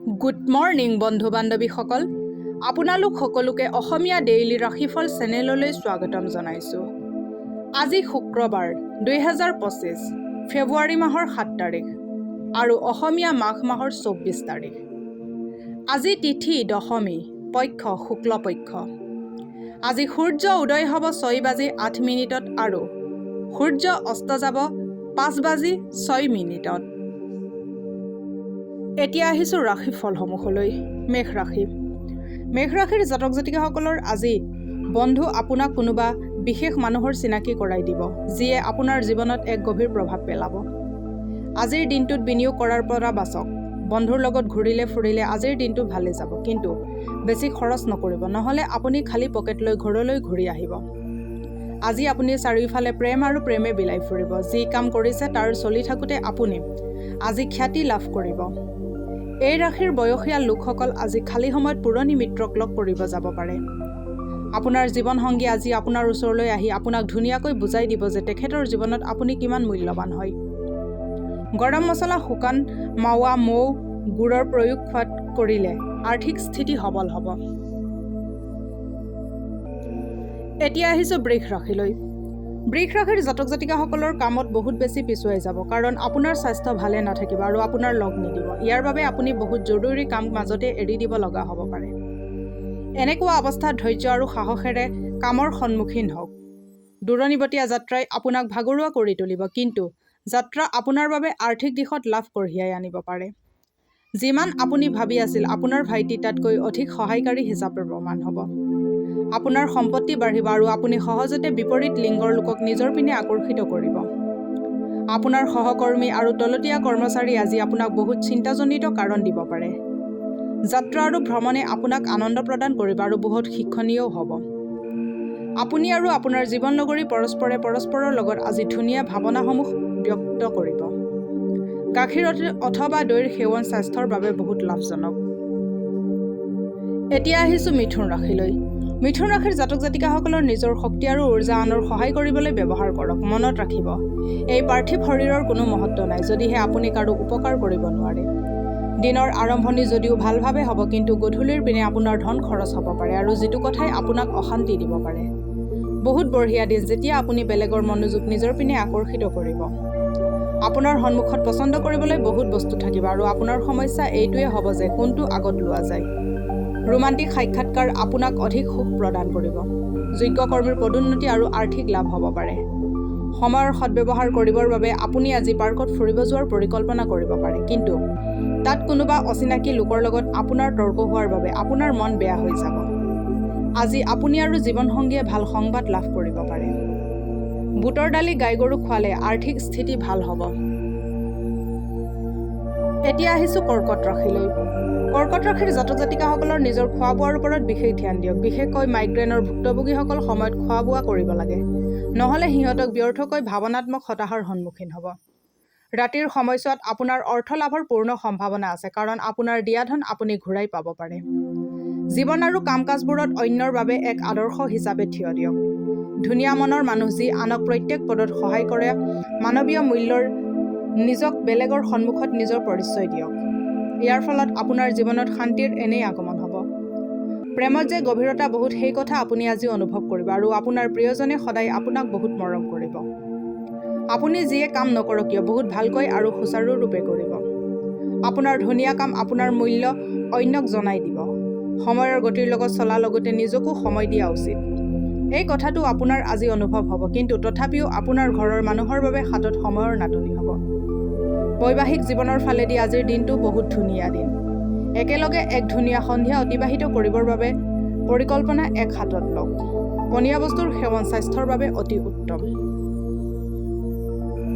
Good morning বন্ধু বান্ধৱীসকল, আপোনালোক সকলোকে অসমীয়া ডেইলি ৰাশিফল চেনেললৈ স্বাগতম জনাইছোঁ। আজি শুক্ৰবাৰ 2025 ফেব্ৰুৱাৰী মাহৰ 7 তাৰিখ আৰু অসমীয়া মাঘ মাহৰ 24 তাৰিখ। আজি তিথি দশমী, পক্ষ শুক্লপক্ষ। আজি সূৰ্য উদয় হ'ব 6:08 আৰু সূৰ্য অস্ত যাব 5:06। এতিয়া আহিছোঁ ৰাশিফলসমূহলৈ। মেঘ ৰাশি। মেঘ ৰাশিৰ জাতক জাতিকাসকলৰ আজি বন্ধু আপোনাক কোনোবা বিশেষ মানুহৰ চিনাকি কৰাই দিব, যিয়ে আপোনাৰ জীৱনত এক গভীৰ প্ৰভাৱ পেলাব। আজিৰ দিনটোত বিনিয়োগ কৰাৰ পৰা বাচক। বন্ধুৰ লগত ঘূৰিলে ফুৰিলে আজিৰ দিনটো ভালে যাব, কিন্তু বেছি খৰচ নকৰিব, নহ'লে আপুনি খালী পকেট লৈ ঘৰলৈ ঘূৰি আহিব। আজি আপুনি চাৰিওফালে প্ৰেম আৰু প্ৰেমে বিলাই ফুৰিব। যি কাম কৰিছে তাৰ চলি থাকোঁতে আপুনি আজি খ্যাতি লাভ কৰিব। এই ৰাশিৰ বয়সীয়া লোকসকল আজি খালী সময়ত পুৰণি মিত্ৰক লগ কৰিব যাব পাৰে। আপোনাৰ জীৱনসংগী আজি আপোনাৰ ওচৰলৈ আহি আপোনাক ধুনীয়াকৈ বুজাই দিব যে তেখেতৰ জীৱনত আপুনি কিমান মূল্যৱান হয়। গৰম মছলা, শুকান মাৱা, মৌ, গুড়ৰ প্ৰয়োগ কৰিলে আৰ্থিক স্থিতি সবল হ'ব। এতিয়া আহিছোঁ বৃষ ৰাশিলৈ। বৃষ ৰাশিৰ জাতক জাতিকাসকলৰ কামত বহুত বেছি পিছুৱাই যাব, কাৰণ আপোনাৰ স্বাস্থ্য ভালে নাথাকিব আৰু আপোনাৰ লগ নিদিব। ইয়াৰ বাবে আপুনি বহুত জৰুৰী কাম মাজতে এৰি দিব লগা হ'ব পাৰে। এনেকুৱা অৱস্থাত ধৈৰ্য আৰু সাহসেৰে কামৰ সন্মুখীন হওক। দূৰণিবতীয়া যাত্ৰাই আপোনাক ভাগৰুৱা কৰি তুলিব, কিন্তু যাত্ৰা আপোনাৰ বাবে আৰ্থিক দিশত লাভ কঢ়িয়াই আনিব পাৰে। যিমান আপুনি ভাবি আছিল, আপোনাৰ ভাইটি তাতকৈ অধিক সহায়কাৰী হিচাপে প্ৰমাণ হ'ব। আপোনাৰ সম্পত্তি বাঢ়িব আৰু আপুনি সহজতে বিপৰীত লিংগৰ লোকক নিজৰ পিনে আকৰ্ষিত কৰিব। আপোনাৰ সহকৰ্মী আৰু তলতীয়া কৰ্মচাৰী আজি আপোনাক বহুত চিন্তাজনিত কাৰণ দিব পাৰে। যাত্ৰা আৰু ভ্ৰমণে আপোনাক আনন্দ প্ৰদান কৰিব আৰু বহুত শিক্ষণীয়ও হ'ব। আপুনি আৰু আপোনাৰ জীৱনলগৰী পৰস্পৰে পৰস্পৰৰ লগত আজি ধুনীয়া ভাৱনাসমূহ ব্যক্ত কৰিব। গাখীৰ অথবা দৈৰ সেৱন স্বাস্থ্যৰ বাবে বহুত লাভজনক। এতিয়া আহিছোঁ মিথুন ৰাশিলৈ। মিথুন ৰাশিৰ জাতক জাতিকাসকলৰ নিজৰ শক্তি আৰু উৰ্জা আনৰ সহায় কৰিবলৈ ব্যৱহাৰ কৰক। মনত ৰাখিব, এই পাৰ্থিৱ শৰীৰৰ কোনো মহত্ব নাই যদিহে আপুনি কাৰো উপকাৰ কৰিব নোৱাৰে। দিনৰ আৰম্ভণি যদিও ভালভাৱে হ'ব, কিন্তু গধূলিৰ পিনে আপোনাৰ ধন খৰচ হ'ব পাৰে আৰু যিটো কথাই আপোনাক অশান্তি দিব পাৰে। বহুত বঢ়িয়া দিন যেতিয়া আপুনি বেলেগৰ মনোযোগ নিজৰ পিনে আকৰ্ষিত কৰিব। আপোনাৰ সন্মুখত পচন্দ কৰিবলৈ বহুত বস্তু থাকিব আৰু আপোনাৰ সমস্যা এইটোৱে হ'ব যে কোনটো আগত লোৱা যায়। ৰোমান্টিক সাক্ষাৎকাৰ আপোনাক অধিক সুখ প্ৰদান কৰিব। যোগ্য কৰ্মীৰ পদোন্নতি আৰু আৰ্থিক লাভ হ'ব পাৰে। সময়ৰ সদ্ব্যৱহাৰ কৰিবৰ বাবে আপুনি আজি পাৰ্কত ফুৰিব যোৱাৰ পৰিকল্পনা কৰিব পাৰে, কিন্তু তাত কোনোবা অচিনাকি লোকৰ লগত আপোনাৰ তৰ্ক হোৱাৰ বাবে আপোনাৰ মন বেয়া হৈ যাব। আজি আপুনি আৰু জীৱনসংগীয়ে ভাল সংবাদ লাভ কৰিব পাৰে। বুটৰ দালি গাই গৰুক খোৱালে আৰ্থিক স্থিতি ভাল হ'ব। এতিয়া আহিছোঁ কৰ্কট ৰাশিলৈ। কৰ্কট ৰাশিৰ জাতক জাতিকাসকলৰ নিজৰ খোৱা বোৱাৰ ওপৰত বিশেষ ধ্যান দিয়ক। বিশেষকৈ মাইগ্ৰেনৰ ভুক্তভোগীসকল সময়ত খোৱা বোৱা কৰিব লাগে, নহ'লে সিহঁতক ব্যৰ্থকৈ ভাৱনাত্মক হতাশাৰ সন্মুখীন হ'ব। ৰাতিৰ সময়ছোৱাত আপোনাৰ অৰ্থ লাভৰ পূৰ্ণ সম্ভাৱনা আছে, কাৰণ আপোনাৰ দিয়া ধন আপুনি ঘূৰাই পাব পাৰে। জীৱন আৰু কাম কাজবোৰত অন্যৰ বাবে এক আদৰ্শ হিচাপে থিয় দিয়ক। ধুনীয়া মনৰ মানুহ যি আনক প্ৰত্যেক পদত সহায় কৰে, মানৱীয় মূল্যৰ নিজক বেলেগৰ সন্মুখত নিজৰ পৰিচয় দিয়ক। ইয়াৰ ফলত আপোনাৰ জীৱনত শান্তিৰ এনেই আগমন হ'ব। প্ৰেমত যে গভীৰতা বহুত, সেই কথা আপুনি আজি অনুভৱ কৰিব আৰু আপোনাৰ প্ৰিয়জনে সদায় আপোনাক বহুত মৰম কৰিব। আপুনি যিয়ে কাম নকৰক কিয় বহুত ভালকৈ আৰু সুচাৰুৰূপে কৰিব। আপোনাৰ ধুনীয়া কাম আপোনাৰ মূল্য অন্যক জনাই দিব। সময়ৰ গতিৰ লগত চলাৰ লগতে নিজকো সময় দিয়া উচিত। এই কথাটো আপোনাৰ আজি অনুভৱ হ'ব, কিন্তু তথাপিও আপোনাৰ ঘৰৰ মানুহৰ বাবে হাতত সময়ৰ নাটনি হ'ব। বৈবাহিক জীৱনৰ ফালেদি আজিৰ দিনটো বহুত ধুনীয়া দিন। একেলগে এক ধুনীয়া সন্ধিয়া অতিবাহিত কৰিবৰ বাবে পৰিকল্পনা এক হাতত লওক। পনীয়া বস্তুৰ সেৱন স্বাস্থ্যৰ বাবে অতি উত্তম।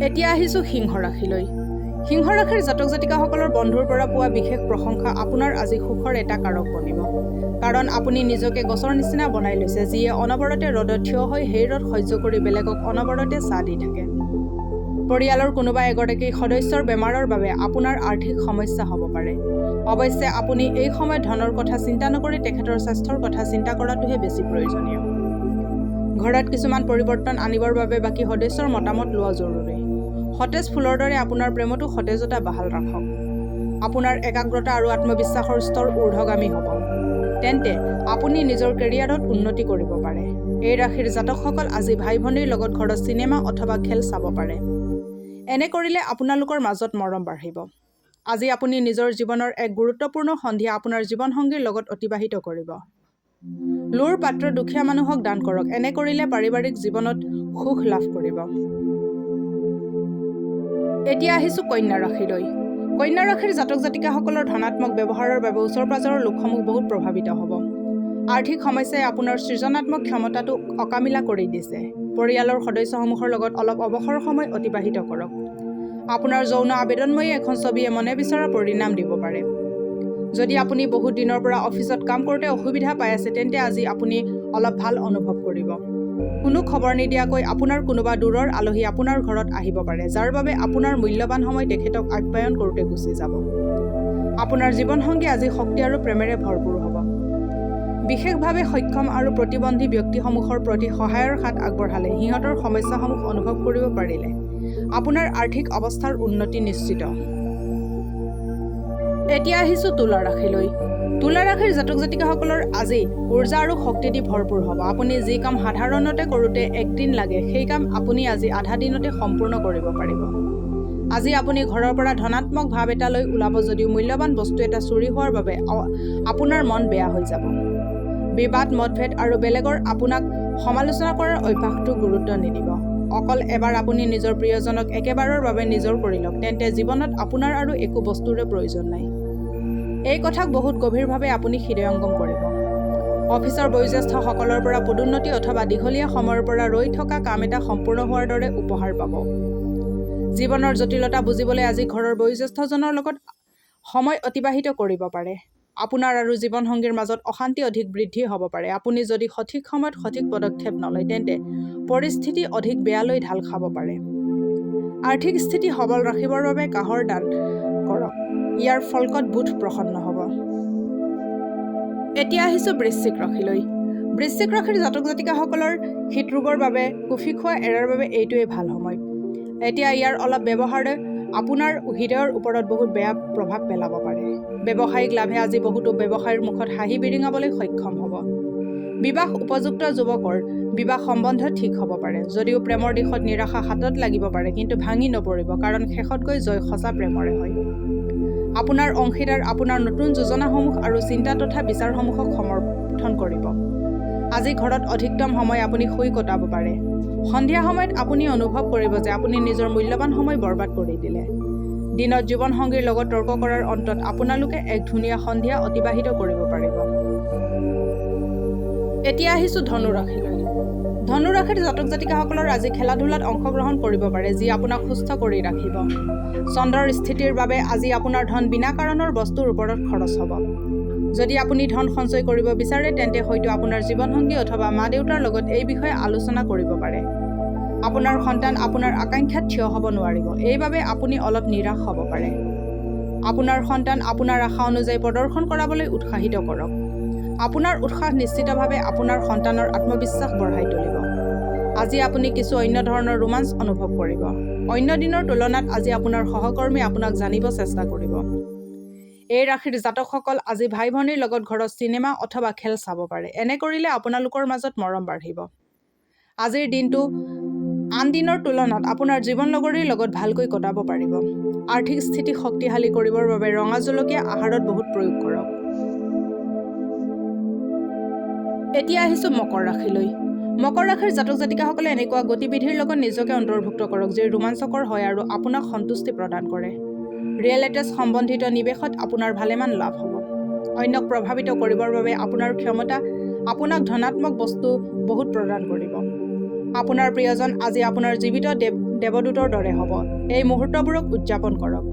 এতিয়া আহিছোঁ সিংহ ৰাশিলৈ। সিংহ ৰাশিৰ জাতক জাতিকাসকলৰ বন্ধুৰ পৰা পোৱা বিশেষ প্ৰশংসা আপোনাৰ আজি সুখৰ এটা কাৰক বনিব, কাৰণ আপুনি নিজকে গছৰ নিচিনা বনাই লৈছে, যিয়ে অনবৰতে ৰ'দত থিয় হৈ সেই ৰ'দ সহ্য কৰি বেলেগক অনবৰতে ছাঁ দি থাকে। পৰিয়ালৰ কোনোবা এগৰাকী সদস্যৰ বেমাৰৰ বাবে আপোনাৰ আৰ্থিক সমস্যা হ'ব পাৰে। অৱশ্যে আপুনি এই সময়ত ধনৰ কথা চিন্তা নকৰি তেখেতৰ স্বাস্থ্যৰ কথা চিন্তা কৰাটোহে বেছি প্ৰয়োজনীয়। ঘৰত কিছুমান পৰিৱৰ্তন আনিবৰ বাবে বাকী সদস্যৰ মতামত লোৱা জৰুৰী। সতেজ ফুলৰ দৰে আপোনাৰ প্ৰেমতো সতেজতা বাহাল ৰাখক। আপোনাৰ একাগ্ৰতা আৰু আত্মবিশ্বাসৰ স্তৰ ঊৰ্ধ্বগামী হ'ব। তেন্তে আপুনি নিজৰ কেৰিয়াৰত উন্নতি কৰিব পাৰে। এই ৰাশিৰ জাতকসকল আজি ভাই ভনীৰ লগত ঘৰত চিনেমা অথবা খেল চাব পাৰে। এনে কৰিলে আপোনালোকৰ মাজত মৰম বাঢ়িব। আজি আপুনি নিজৰ জীৱনৰ এক গুৰুত্বপূৰ্ণ সন্ধিয়া আপোনাৰ জীৱনসংগীৰ লগত অতিবাহিত কৰিব। লোৰ পাত্ৰ দুখীয়া মানুহক দান কৰক। এনে কৰিলে পাৰিবাৰিক জীৱনত সুখ লাভ কৰিব। এতিয়া আহিছোঁ কন্যা ৰাশিলৈ। কন্যা ৰাশিৰ জাতক জাতিকাসকলৰ ধনাত্মক ব্যৱহাৰৰ বাবে ওচৰ পাজৰৰ লোকসমূহ বহুত প্ৰভাৱিত হ'ব। আৰ্থিক সমস্যাই আপোনাৰ সৃজনাত্মক ক্ষমতাটো অকামিলা কৰি দিছে। পৰিয়ালৰ সদস্যসমূহৰ লগত অলপ অৱসৰ সময় অতিবাহিত কৰক। আপোনাৰ যৌন আবেদনময়ী এখন ছবিয়ে মনে বিচৰা পৰিণাম দিব পাৰে। যদি আপুনি বহুত দিনৰ পৰা অফিচত কাম কৰোঁতে অসুবিধা পাই আছে, তেন্তে আজি আপুনি অলপ ভাল অনুভৱ কৰিব। কোনো খবৰ নিদিয়াকৈ আপোনাৰ কোনোবা দূৰৰ আলহী আপোনাৰ ঘৰত আহিব পাৰে, যাৰ বাবে আপোনাৰ মূল্যৱান সময় তেখেতক আপ্যায়ন কৰোঁতে গুচি যাব। আপোনাৰ জীৱনসংগী আজি শক্তি আৰু প্ৰেমেৰে ভৰপূৰ হ'ব। বিশেষভাৱে সক্ষম আৰু প্ৰতিবন্ধী ব্যক্তিসমূহৰ প্ৰতি সহায়ৰ হাত আগবঢ়ালে, সিহঁতৰ সমস্যাসমূহ অনুভৱ কৰিব পাৰিলে আপোনাৰ আৰ্থিক অৱস্থাৰ উন্নতি নিশ্চিত। এতিয়া আহিছোঁ তুলা ৰাশিলৈ। তুলা ৰাশিৰ জাতক জাতিকাসকলৰ আজি ঊৰ্জা আৰু শক্তি দি ভৰপূৰ হ'ব। আপুনি যি কাম সাধাৰণতে কৰোঁতে একদিন লাগে, সেই কাম আপুনি আজি আধা দিনতে সম্পূৰ্ণ কৰিব পাৰিব। আজি আপুনি ঘৰৰ পৰা ধনাত্মক ভাৱ এটা লৈ ওলাব যদিও মূল্যৱান বস্তু এটা চুৰি হোৱাৰ বাবে আপোনাৰ মন বেয়া হৈ যাব। বিবাদ মতভেদ আৰু বেলেগৰ আপোনাক সমালোচনা কৰাৰ অভ্যাসটো গুৰুত্ব নিদিব। অকল এবাৰ আপুনি নিজৰ প্ৰিয়জনক একেবাৰৰ বাবে নিজৰ কৰি লওক, তেন্তে জীৱনত আপোনাৰ আৰু একো বস্তুৰে প্ৰয়োজন নাই। এই কথাক বহুত গভীৰভাৱে আপুনি হৃদয়ংগম কৰিব। অফিচৰ বয়োজ্যেষ্ঠসকলৰ পৰা পদোন্নতি অথবা দীঘলীয়া সময়ৰ পৰা ৰৈ থকা কাম এটা সম্পূৰ্ণ হোৱাৰ দৰে উপহাৰ পাব। জীৱনৰ জটিলতা বুজিবলৈ আজি ঘৰৰ বয়োজ্যেষ্ঠজনৰ লগত সময় অতিবাহিত কৰিব পাৰে। আপোনাৰ আৰু জীৱনসংগীৰ মাজত অশান্তি অধিক বৃদ্ধি হ'ব পাৰে। আপুনি যদি সঠিক সময়ত সঠিক পদক্ষেপ নলয়, তেন্তে পৰিস্থিতি অধিক বেয়ালৈ ঢাল খাব পাৰে। আৰ্থিক স্থিতি সবল ৰাখিবৰ বাবে কাঁহৰ দান কৰক। ইয়াৰ ফলকত বুধ প্ৰসন্ন হ'ব। এতিয়া আহিছোঁ বৃশ্চিক ৰাশিলৈ। বৃশ্চিক ৰাশিৰ জাতক জাতিকাসকলৰ হৃদৰোগৰ বাবে কফি খোৱা এৰাৰ বাবে এইটোৱেই ভাল সময়। এতিয়া ইয়াৰ অলপ ব্যৱহাৰে আপোনাৰ হৃদয়ৰ ওপৰত বহুত বেয়া প্ৰভাৱ পেলাব পাৰে। ব্যৱসায়িক লাভে আজি বহুতো ব্যৱসায়ৰ মুখত হাঁহি বিৰিঙাবলৈ সক্ষম হ'ব। বিবাহ উপযুক্ত যুৱকৰ বিবাহ সম্বন্ধ ঠিক হ'ব পাৰে। যদিও প্ৰেমৰ দিশত নিৰাশা হাতত লাগিব পাৰে, কিন্তু ভাঙি নপৰিব, কাৰণ শেষত গৈ জয় সঁচা প্ৰেমৰে হয়। আপোনাৰ অংশীদাৰ আপোনাৰ নতুন যোজনাসমূহ আৰু চিন্তা তথা বিচাৰসমূহক সমৰ্থন কৰিব। আজি ঘৰত অধিকতম সময় আপুনি শুই কটাব পাৰে। সন্ধিয়া সময়ত আপুনি অনুভৱ কৰিব যে আপুনি নিজৰ মূল্যৱান সময় বৰবাদ কৰি দিলে। দিনত জীৱনসংগীৰ লগত তৰ্ক কৰাৰ অন্তত আপোনালোকে এক ধুনীয়া সন্ধিয়া অতিবাহিত কৰিব পাৰিব। এতিয়া আহিছোঁ ধনু ৰাশিলৈ। ধনু ৰাশিৰ জাতক জাতিকাসকলৰ আজি খেলা ধূলাত অংশগ্ৰহণ কৰিব পাৰে, যি আপোনাক সুস্থ কৰি ৰাখিব। চন্দ্ৰৰ স্থিতিৰ বাবে আজি আপোনাৰ ধন বিনা কাৰণৰ বস্তুৰ ওপৰত খৰচ হ'ব। যদি আপুনি ধন সঞ্চয় কৰিব বিচাৰে, তেন্তে হয়তো আপোনাৰ জীৱনসংগী অথবা মা দেউতাৰ লগত এই বিষয়ে আলোচনা কৰিব পাৰে। আপোনাৰ সন্তান আপোনাৰ আকাংক্ষাত থিয় হ'ব নোৱাৰিব, এইবাবে আপুনি অলপ নিৰাশ হ'ব পাৰে। আপোনাৰ সন্তান আপোনাৰ আশা অনুযায়ী প্ৰদৰ্শন কৰাবলৈ উৎসাহিত কৰক। আপোনাৰ উৎসাহ নিশ্চিতভাৱে আপোনাৰ সন্তানৰ আত্মবিশ্বাস বঢ়াই তুলিব। আজি আপুনি কিছু অন্য ধৰণৰ ৰোমাঞ্চ অনুভৱ কৰিব। অন্য দিনৰ তুলনাত আজি আপোনাৰ সহকৰ্মী আপোনাক জানিব চেষ্টা কৰিব। এই ৰাশিৰ জাতকসকল আজি ভাই ভনীৰ লগত ঘৰত চিনেমা অথবা খেল চাব পাৰে। এনে কৰিলে আপোনালোকৰ মাজত মৰম বাঢ়িব। আজিৰ দিনটো আন দিনৰ তুলনাত আপোনাৰ জীৱন লগৰীৰ লগত ভালকৈ কটাব পাৰিব। আৰ্থিক স্থিতি শক্তিশালী কৰিবৰ বাবে ৰঙা জলকীয়া আহাৰত বহুত প্ৰয়োগ কৰক। এতিয়া আহিছোঁ মকৰ ৰাশিলৈ। মকৰ ৰাশিৰ জাতক জাতিকাসকলে এনেকুৱা গতিবিধিৰ লগত নিজকে অন্তৰ্ভুক্ত কৰক, যি ৰোমাঞ্চকৰ হয় আৰু আপোনাক সন্তুষ্টি প্ৰদান কৰে। ৰিয়েল এষ্টেট সম্বন্ধিত নিৱেশত আপোনাৰ ভালেমান লাভ হ'ব। অন্যক প্ৰভাৱিত কৰিবৰ বাবে আপোনাৰ ক্ষমতা আপোনাক ধনাত্মক বস্তু বহুত প্ৰদান কৰিব। আপোনাৰ প্ৰিয়জন আজি আপোনাৰ জীৱিত দেৱদূতৰ দৰে হ'ব। এই মুহূৰ্তবোৰক উদযাপন কৰক।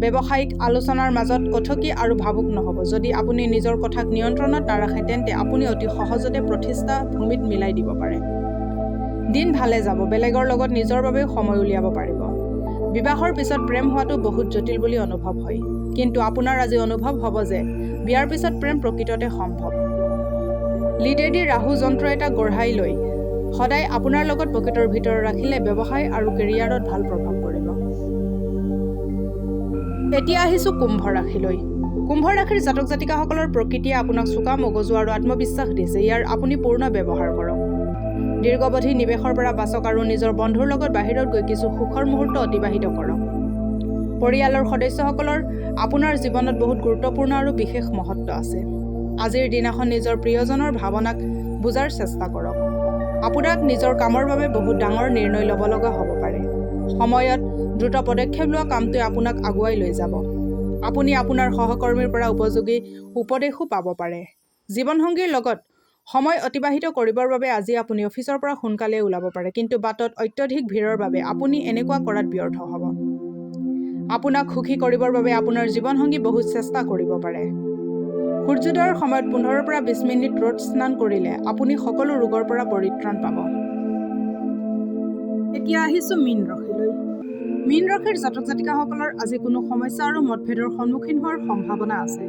ব্যৱসায়িক আলোচনাৰ মাজত কথকি আৰু ভাবুক নহ'ব। যদি আপুনি নিজৰ কথাক নিয়ন্ত্ৰণত নাৰাখে, তেন্তে আপুনি অতি সহজতে প্ৰতিষ্ঠা ভূমিত মিলাই দিব পাৰে। দিন ভালে যাব। বেলেগৰ লগত নিজৰ বাবেও সময় উলিয়াব পাৰিব। বিবাহৰ পিছত প্ৰেম হোৱাটো বহুত জটিল বুলি অনুভৱ হয়, কিন্তু আপোনাৰ আজি অনুভৱ হ'ব যে বিয়াৰ পিছত প্ৰেম প্ৰকৃততে সম্ভৱ। লিডেদি ৰাহু যন্ত্ৰ এটা গঢ়াই লৈ সদায় আপোনাৰ লগত পকেটৰ ভিতৰত ৰাখিলে ব্যৱসায় আৰু কেৰিয়াৰত ভাল প্ৰভাৱ পৰিব। এতিয়া আহিছোঁ কুম্ভ ৰাশিলৈ। কুম্ভ ৰাশিৰ জাতক জাতিকাসকলৰ প্ৰকৃতিয়ে আপোনাক চোকা মগজু আৰু আত্মবিশ্বাস দিছে। ইয়াৰ আপুনি পূৰ্ণ ব্যৱহাৰ কৰক। দীৰ্ঘাৱধি নিৱেশৰ পৰা বাচক আৰু নিজৰ বন্ধুৰ লগত বাহিৰত গৈ কিছু সুখৰ মুহূৰ্ত অতিবাহিত কৰক। পৰিয়ালৰ সদস্যসকলৰ আপোনাৰ জীৱনত বহুত গুৰুত্বপূৰ্ণ আৰু বিশেষ মহত্ব আছে। আজিৰ দিনাখন নিজৰ প্ৰিয়জনৰ ভাৱনাক বুজাৰ চেষ্টা কৰক। আপোনাক নিজৰ কামৰ বাবে বহুত ডাঙৰ নিৰ্ণয় ল'ব লগা হ'ব পাৰে। সময়ত দ্ৰুত পদক্ষেপ লোৱা কামটোৱে আপোনাক আগুৱাই লৈ যাব। আপুনি আপোনাৰ সহকৰ্মীৰ পৰা উপযোগী উপদেশো পাব পাৰে। জীৱনসংগীৰ লগত সময় অতিবাহিত কৰিবৰ বাবে আজি আপুনি অফিচৰ পৰা সোনকালে ওলাব পাৰে, কিন্তু বাটত অত্যধিক ভিৰৰ বাবে আপুনি এনেকুৱা কৰাত ব্যৰ্থ হ'ব। আপোনাক সুখী কৰিবৰ বাবে আপোনাৰ জীৱনসংগী বহুত চেষ্টা কৰিব পাৰে। সূৰ্যোদয়ৰ সময়ত 15 পৰা 20 মিনিট ৰ'দ স্নান কৰিলে আপুনি সকলো ৰোগৰ পৰা পৰিত্ৰাণ পাব। এতিয়া আহিছোঁ মীন ৰাশিলৈ। মীন ৰাশিৰ জাতক জাতিকাসকলৰ আজি কোনো সমস্যা আৰু মতভেদৰ সন্মুখীন হোৱাৰ সম্ভাৱনা আছে,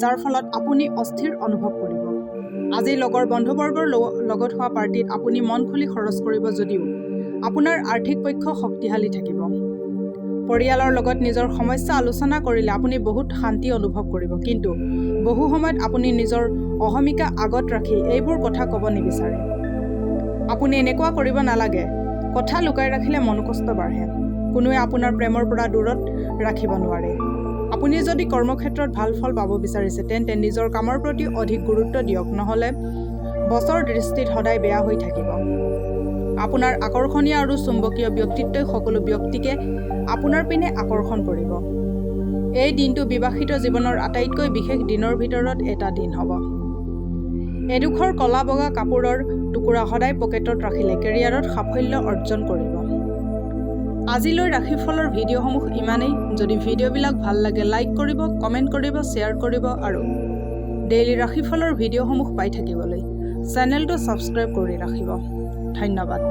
যাৰ ফলত আপুনি অস্থিৰ অনুভৱ কৰিব। আজি লগৰ বন্ধুবৰ্গৰ লগত হোৱা পাৰ্টিত আপুনি মন খুলি খৰচ কৰিব যদিও আপোনাৰ আৰ্থিক পক্ষ শক্তিশালী থাকিব। পৰিয়ালৰ লগত নিজৰ সমস্যা আলোচনা কৰিলে আপুনি বহুত শান্তি অনুভৱ কৰিব, কিন্তু বহু সময়ত আপুনি নিজৰ অহমিকা আগত ৰাখি এইবোৰ কথা ক'ব নিবিচাৰে। আপুনি এনেকুৱা কৰিব নালাগে। কথা লুকাই ৰাখিলে মনোকষ্ট বাঢ়ে। কোনোৱে আপোনাৰ প্ৰেমৰ পৰা দূৰত ৰাখিব নোৱাৰে। আপুনি যদি কৰ্মক্ষেত্ৰত ভাল ফল পাব বিচাৰিছে তেন্তে নিজৰ কামৰ প্ৰতি অধিক গুৰুত্ব দিয়ক, নহ'লে বছৰ দৃষ্টিত সদায় বেয়া হৈ থাকিব। আপোনাৰ আকৰ্ষণীয় আৰু চুম্বকীয় ব্যক্তিত্বই সকলো ব্যক্তিকে আপোনাৰ পিনে আকৰ্ষণ কৰিব। এই দিনটো বিবাহিত জীৱনৰ আটাইতকৈ বিশেষ দিনৰ ভিতৰত এটা দিন হ'ব। এডোখৰ ক'লা বগা কাপোৰৰ টুকুৰা সদায় পকেটত ৰাখিলে কেৰিয়াৰত সাফল্য অৰ্জন কৰিব। আজিলৈ ৰাশিফলৰ ভিডিঅ'সমূহ ইমানেই। যদি ভিডিঅ'বিলাক ভাল লাগে লাইক কৰিব, কমেণ্ট কৰিব, শ্বেয়াৰ কৰিব আৰু ডেইলি ৰাশিফলৰ ভিডিঅ'সমূহ পাই থাকিবলৈ চেনেলটো ছাবস্ক্ৰাইব কৰি ৰাখিব। ধন্যবাদ।